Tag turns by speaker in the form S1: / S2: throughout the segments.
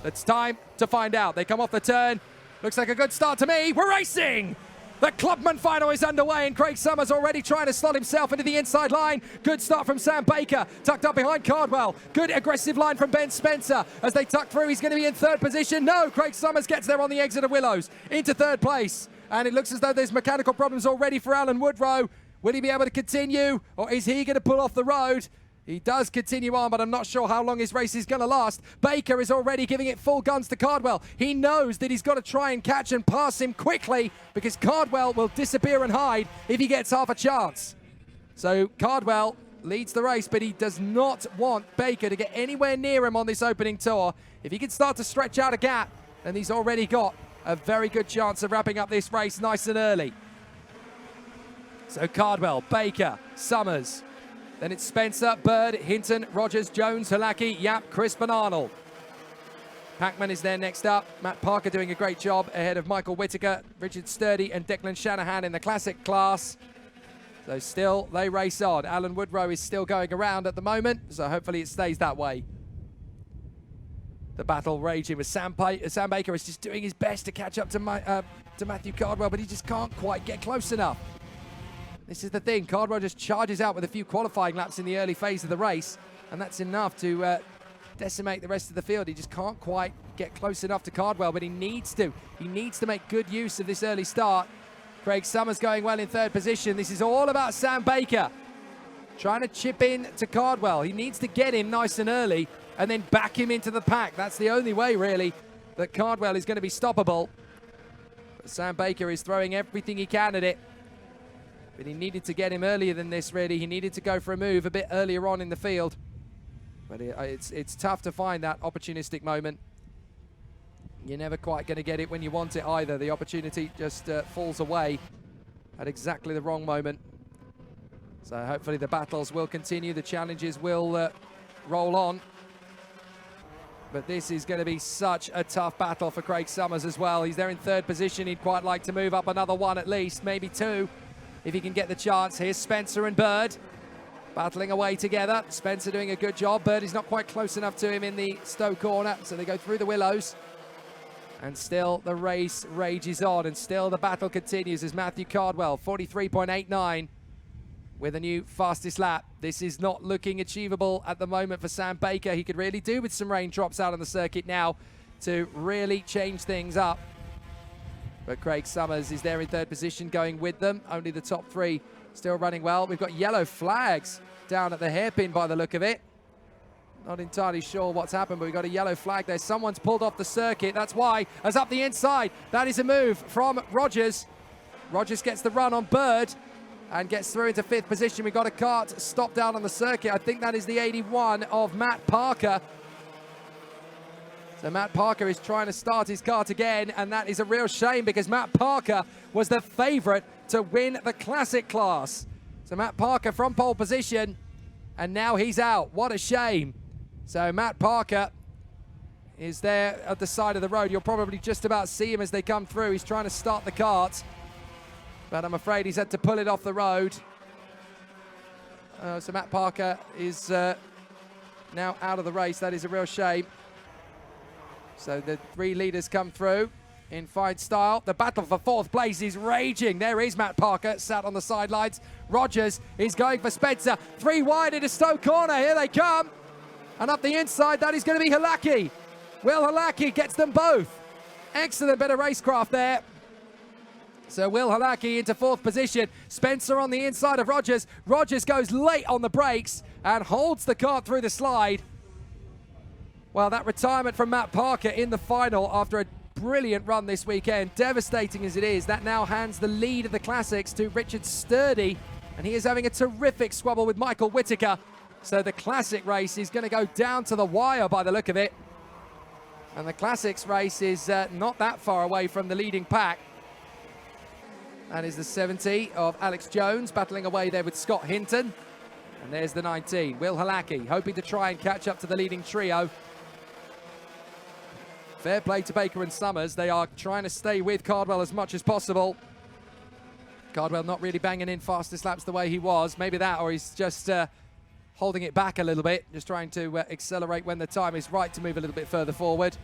S1: It's time to find out. They come off the turn. Looks like a good start to me. We're racing! The Clubman final is underway, and Craig Summers already trying to slot himself into the inside line. Good start from Sam Baker, tucked up behind Cardwell. Good aggressive line from Ben Spencer. As they tuck through, he's going to be in third position. No, Craig Summers gets there on the exit of Willows into third place. And it looks as though there's mechanical problems already for Alan Woodrow. Will he be able to continue, or is he going to pull off the road? He does continue on, but I'm not sure how long his race is going to last. Baker is already giving it full guns to Cardwell. He knows that he's got to try and catch and pass him quickly because Cardwell will disappear and hide if he gets half a chance. So Cardwell leads the race, but he does not want Baker to get anywhere near him on this opening tour. If he can start to stretch out a gap, then he's already got a very good chance of wrapping up this race nice and early. So Cardwell, Baker, Summers. Then it's Spencer, Bird, Hinton, Rogers, Jones, Halaki, Yap, Crisp and Arnold. Packman is there next up. Matt Parker doing a great job ahead of Michael Whitaker, Richard Sturdy and Declan Shanahan in the classic class. So still, they race on. Alan Woodrow is still going around at the moment, so hopefully it stays that way. The battle raging with Sam Baker is just doing his best to catch up to Matthew Cardwell, but he just can't quite get close enough. This is the thing, Cardwell just charges out with a few qualifying laps in the early phase of the race, and that's enough to decimate the rest of the field. He just can't quite get close enough to Cardwell, but he needs to. He needs to make good use of this early start. Craig Summers going well in third position. This is all about Sam Baker trying to chip in to Cardwell. He needs to get him nice and early and then back him into the pack. That's the only way, really, that Cardwell is going to be stoppable. But Sam Baker is throwing everything he can at it. But he needed to get him earlier than this, really. He needed to go for a move a bit earlier on in the field. But it's tough to find that opportunistic moment. You're never quite going to get it when you want it either. The opportunity just falls away at exactly the wrong moment. So hopefully the battles will continue. The challenges will roll on. But this is going to be such a tough battle for Craig Summers as well. He's there in third position. He'd quite like to move up another one at least, maybe two, if he can get the chance. Here's Spencer and Bird battling away together. Spencer doing a good job. Bird is not quite close enough to him in the Stowe corner, so they go through the Willows. And still the race rages on, and still the battle continues as Matthew Cardwell, 43.89 with a new fastest lap. This is not looking achievable at the moment for Sam Baker. He could really do with some raindrops out on the circuit now to really change things up. But Craig Summers is there in third position going with them. Only the top three still running well. We've got yellow flags down at the hairpin by the look of it. Not entirely sure what's happened, but we've got a yellow flag there. Someone's pulled off the circuit. That's why. As up the inside, that is a move from Rogers. Rogers gets the run on Bird and gets through into fifth position. We've got a kart stopped out on the circuit. I think that is the 81 of Matt Parker. So Matt Parker is trying to start his kart again, and that is a real shame because Matt Parker was the favorite to win the classic class. So Matt Parker from pole position, and now he's out. What a shame. So Matt Parker is there at the side of the road. You'll probably just about see him as they come through. He's trying to start the kart, but I'm afraid he's had to pull it off the road. So Matt Parker is now out of the race. That is a real shame. So the three leaders come through in fine style. The battle for fourth place is raging. There is Matt Parker sat on the sidelines. Rogers is going for Spencer. Three wide into Stowe corner. Here they come. And up the inside, that is going to be Halaki. Will Halaki gets them both. Excellent bit of racecraft there. So Will Halaki into fourth position. Spencer on the inside of Rogers. Rogers goes late on the brakes and holds the kart through the slide. Well, that retirement from Matt Parker in the final after a brilliant run this weekend, devastating as it is, that now hands the lead of the classics to Richard Sturdy, and he is having a terrific squabble with Michael Whitaker. So the classic race is going to go down to the wire by the look of it. And the classics race is not that far away from the leading pack. That is the 70 of Alex Jones battling away there with Scott Hinton. And there's the 19, Will Halaki, hoping to try and catch up to the leading trio. Fair play to Baker and Summers. They are trying to stay with Cardwell as much as possible. Cardwell not really banging in fastest laps the way he was. Maybe that, or he's just holding it back a little bit, just trying to accelerate when the time is right to move a little bit further forward.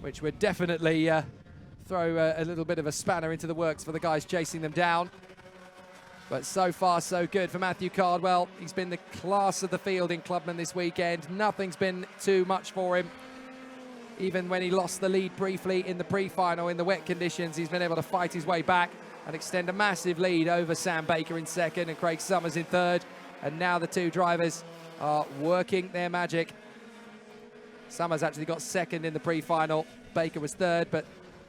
S1: which would definitely throw a little bit of a spanner into the works for the guys chasing them down. But so far, so good for Matthew Cardwell. He's been the class of the field in Clubman this weekend. Nothing's been too much for him. Even when he lost the lead briefly in the pre-final in the wet conditions, he's been able to fight his way back and extend a massive lead over Sam Baker in second and Craig Summers in third. And now the two drivers are working their magic. Summers actually got second in the pre-final. Baker was third, but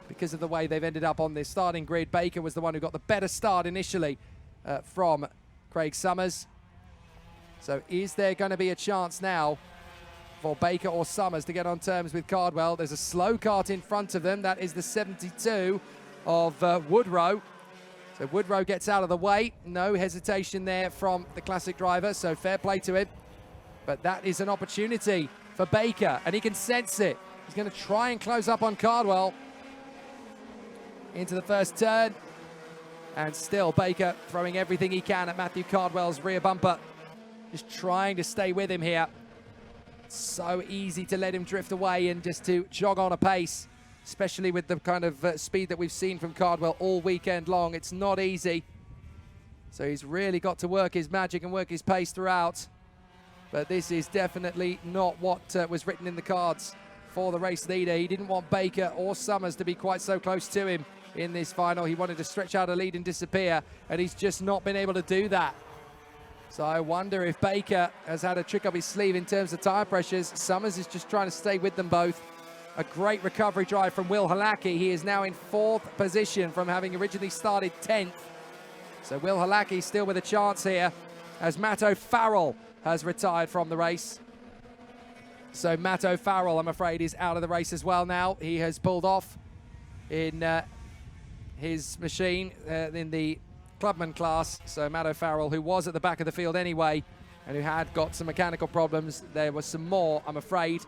S1: because of the way they've ended up on this starting grid, Baker was the one who got the better start initially from Craig Summers. So is there going to be a chance now for Baker or Summers to get on terms with Cardwell? There's a slow kart in front of them. That is the 72 of Woodrow. So Woodrow gets out of the way. No hesitation there from the Classic driver, so fair play to him. But that is an opportunity for Baker, and he can sense it. He's going to try and close up on Cardwell into the first turn. And still Baker throwing everything he can at Matthew Cardwell's rear bumper. Just trying to stay with him here. So easy to let him drift away and just to jog on a pace, especially with the kind of speed that we've seen from Cardwell all weekend long. It's not easy. So he's really got to work his magic and work his pace throughout. But this is definitely not what was written in the cards for the race leader. He didn't want Baker or Summers to be quite so close to him in this final. He wanted to stretch out a lead and disappear, and he's just not been able to do that. So I wonder if Baker has had a trick up his sleeve in terms of tyre pressures. Summers is just trying to stay with them both. A great recovery drive from Will Halaki. He is now in 4th position from having originally started 10th. So Will Halaki still with a chance here, as Matt O'Farrell has retired from the race. So Matt O'Farrell, I'm afraid, is out of the race as well now. He has pulled off in his machine in the Clubman class. So Matt O'Farrell, who was at the back of the field anyway and who had got some mechanical problems, there was some more, I'm afraid.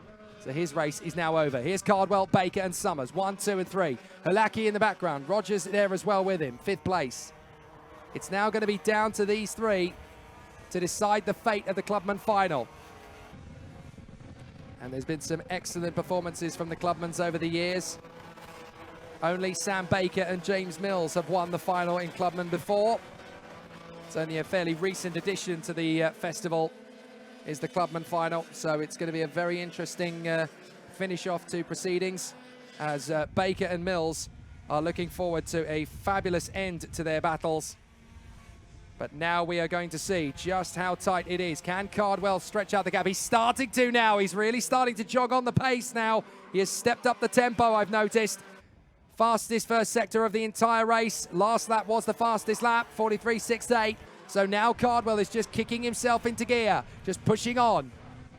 S1: So his race is now over. Here's Cardwell, Baker and Summers, 1, 2 and 3. Halaki in the background, Rogers there as well with him, 5th place. It's now going to be down to these three to decide the fate of the Clubman final. And there's been some excellent performances from the Clubmans over the years. Only Sam Baker and James Mills have won the final in Clubman before. It's only a fairly recent addition to the festival is the Clubman final. So it's going to be a very interesting finish off to proceedings as Baker and Mills are looking forward to a fabulous end to their battles. But now we are going to see just how tight it is. Can Cardwell stretch out the gap? He's starting to now. He's really starting to jog on the pace now. He has stepped up the tempo, I've noticed. Fastest first sector of the entire race. Last lap was the fastest lap, 43.68. So now Cardwell is just kicking himself into gear, just pushing on.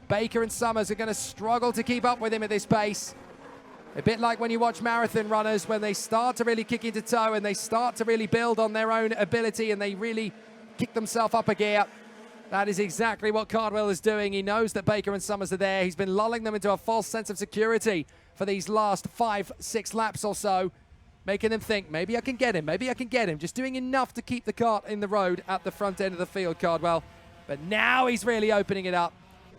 S1: Baker and Summers are going to struggle to keep up with him at this pace. A bit like when you watch marathon runners, when they start to really kick into tow and they start to really build on their own ability and they really kick themselves up a gear. That is exactly what Cardwell is doing. He knows that Baker and Summers are there. He's been lulling them into a false sense of security for these last 5-6 laps or so, making them think, maybe I can get him, maybe I can get him. Just doing enough to keep the kart in the road at the front end of the field, Cardwell. But now he's really opening it up.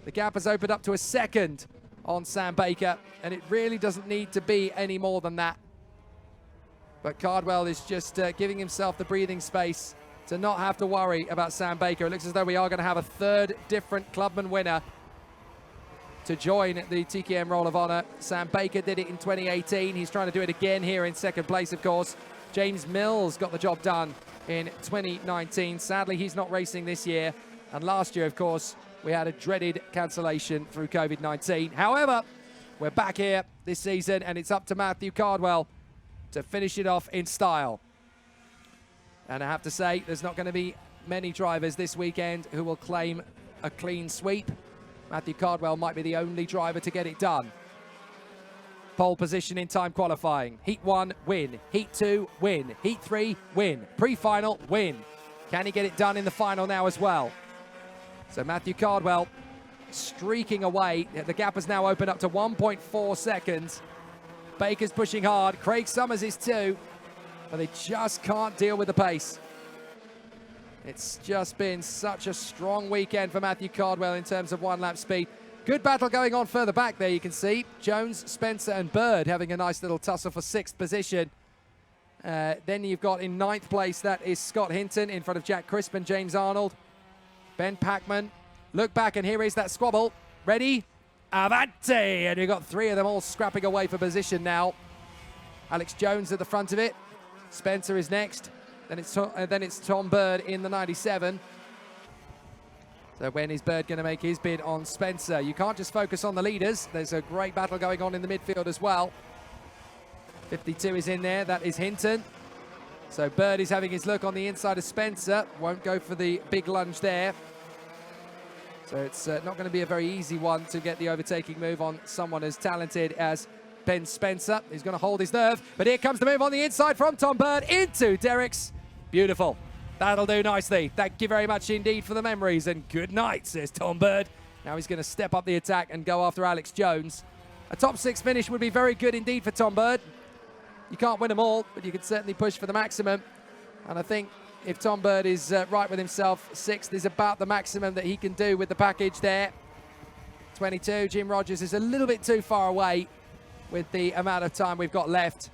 S1: The gap has opened up to a second on Sam Baker, and it really doesn't need to be any more than that. But Cardwell is just giving himself the breathing space to not have to worry about Sam Baker. It looks as though we are going to have a third different Clubman winner to join the TKM Roll of Honor. Sam Baker did it in 2018. He's trying to do it again here in second place, of course. James Mills got the job done in 2019. Sadly, he's not racing this year. And last year, of course, we had a dreaded cancellation through COVID-19. However, we're back here this season, and it's up to Matthew Cardwell to finish it off in style. And I have to say, there's not going to be many drivers this weekend who will claim a clean sweep. Matthew Cardwell might be the only driver to get it done. Pole position in time qualifying. Heat 1, win. Heat 2, win. Heat 3, win. Pre-final, win. Can he get it done in the final now as well? So Matthew Cardwell streaking away. The gap has now opened up to 1.4 seconds. Baker's pushing hard. Craig Summers is too. But they just can't deal with the pace. It's just been such a strong weekend for Matthew Cardwell in terms of one-lap speed. Good battle going on further back there, you can see. Jones, Spencer and Bird having a nice little tussle for 6th position. Then you've got in 9th place, that is Scott Hinton in front of Jack Crisp and James Arnold. Ben Packman, look back and here is that squabble. Ready? Avante! And you've got 3 of them all scrapping away for position now. Alex Jones at the front of it. Spencer is next. Then it's Tom Bird in the 97. So when is Bird going to make his bid on Spencer? You can't just focus on the leaders. There's a great battle going on in the midfield as well. 52 is in there. That is Hinton. So Bird is having his look on the inside of Spencer. Won't go for the big lunge there. So it's not going to be a very easy one to get the overtaking move on someone as talented as Ben Spencer. He's going to hold his nerve. But here comes the move on the inside from Tom Bird into Derricks. Beautiful. That'll do nicely. Thank you very much indeed for the memories. And good night, says Tom Bird. Now he's going to step up the attack and go after Alex Jones. A top 6 finish would be very good indeed for Tom Bird. You can't win them all, but you can certainly push for the maximum. And I think if Tom Bird is right with himself, 6th is about the maximum that he can do with the package there. 22, Jim Rogers is a little bit too far away with the amount of time we've got left.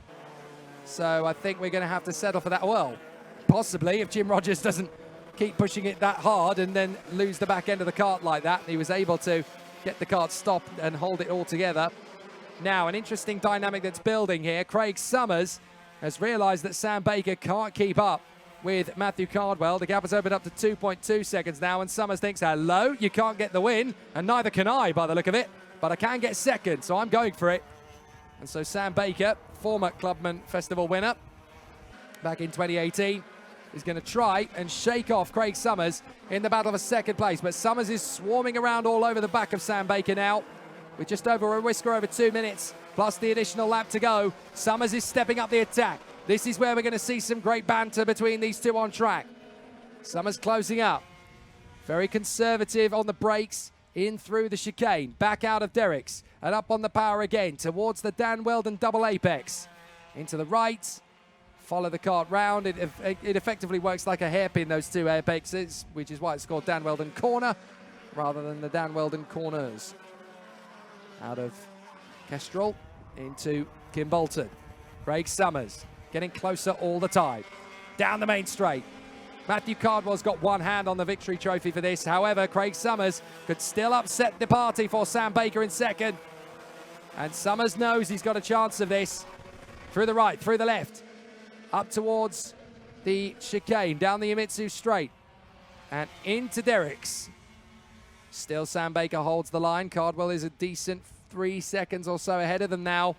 S1: So I think we're going to have to settle for that. Well, possibly if Jim Rogers doesn't keep pushing it that hard and then lose the back end of the kart like that. He was able to get the kart stopped and hold it all together. Now, an interesting dynamic that's building here. Craig Summers has realized that Sam Baker can't keep up with Matthew Cardwell. The gap has opened up to 2.2 seconds now, and Summers thinks, hello, you can't get the win, and neither can I by the look of it, but I can get second, so I'm going for it. And so Sam Baker, former Clubman Festival winner back in 2018, is going to try and shake off Craig Summers in the battle for 2nd place. But Summers is swarming around all over the back of Sam Baker now, with just over a whisker over 2 minutes, plus the additional lap to go. Summers is stepping up the attack. This is where we're going to see some great banter between these two on track. Summers closing up. Very conservative on the brakes, in through the chicane, back out of Derricks, and up on the power again, towards the Dan Weldon double apex. Into the right, follow the kart round. It effectively works like a hairpin, those 2 apexes, which is why it's called Dan Weldon Corner, rather than the Dan Weldon Corners. Out of Kestrel into Kimbolton. Craig Summers getting closer all the time. Down the main straight. Matthew Cardwell's got one hand on the victory trophy for this. However, Craig Summers could still upset the party for Sam Baker in 2nd. And Summers knows he's got a chance of this. Through the right, through the left. Up towards the chicane, down the Imitsu straight. And into Derricks. Still Sam Baker holds the line. Cardwell is a decent 3 seconds or so ahead of them now.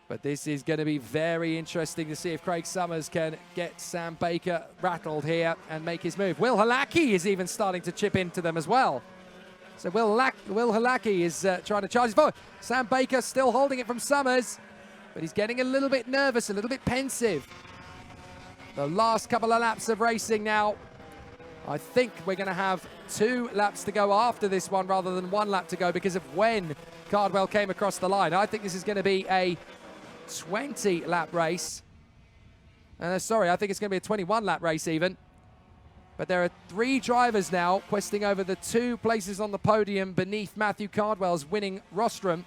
S1: But this is going to be very interesting to see if Craig Summers can get Sam Baker rattled here and make his move. Will Halaki is even starting to chip into them as well. So Will Halaki is trying to charge his forward. Sam Baker still holding it from Summers, but he's getting a little bit nervous, a little bit pensive. The last couple of laps of racing now. I think we're going to have 2 laps to go after this one rather than 1 lap to go because of when Cardwell came across the line. I think this is going to be a 20-lap race. Sorry, I think it's going to be a 21-lap race even. But there are 3 drivers now questing over the 2 places on the podium beneath Matthew Cardwell's winning rostrum.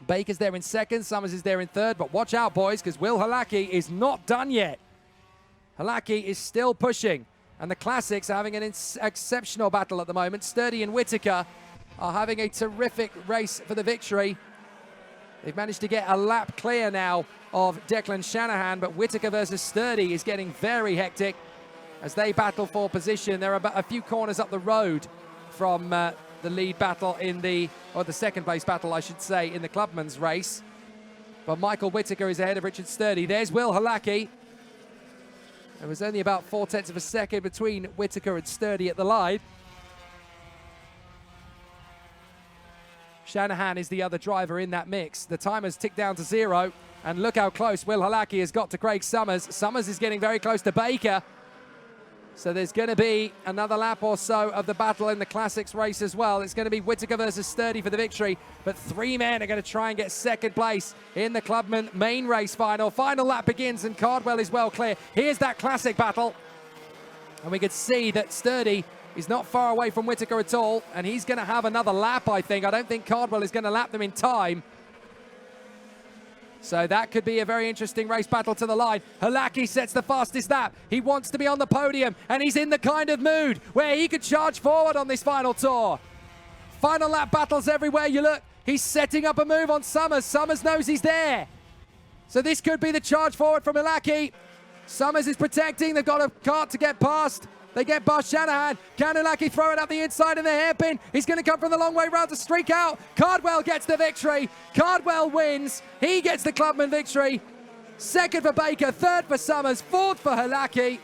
S1: Baker's there in 2nd, Summers is there in 3rd, but watch out, boys, because Will Halaki is not done yet. Halaki is still pushing. And the Classics are having an exceptional battle at the moment. Sturdy and Whittaker are having a terrific race for the victory. They've managed to get a lap clear now of Declan Shanahan, but Whittaker versus Sturdy is getting very hectic as they battle for position. They're about a few corners up the road from the lead battle the 2nd place battle, I should say, in the Clubman's race. But Michael Whittaker is ahead of Richard Sturdy. There's Will Halaki. There was only about 0.4 of a second between Whittaker and Sturdy at the line. Shanahan is the other driver in that mix. The timers tick down to 0, and look how close Will Halaki has got to Craig Summers. Summers is getting very close to Baker. So there's going to be another lap or so of the battle in the Classics race as well. It's going to be Whittaker versus Sturdy for the victory, but 3 men are going to try and get 2nd place in the Clubman main race final. Final lap begins and Cardwell is well clear. Here's that Classic battle. And we could see that Sturdy He's not far away from Whittaker at all, and he's going to have another lap, I think. I don't think Cardwell is going to lap them in time. So that could be a very interesting race battle to the line. Halaki sets the fastest lap. He wants to be on the podium, and he's in the kind of mood where he could charge forward on this final tour. Final lap battles everywhere you look. He's setting up a move on Summers. Summers knows he's there. So this could be the charge forward from Halaki. Summers is protecting. They've got a cart to get past. They get past Shanahan. Can Halaki throw it up the inside in the hairpin? He's going to come from the long way round to streak out. Cardwell gets the victory. Cardwell wins. He gets the Clubman victory. Second for Baker, third for Summers, fourth for Halaki.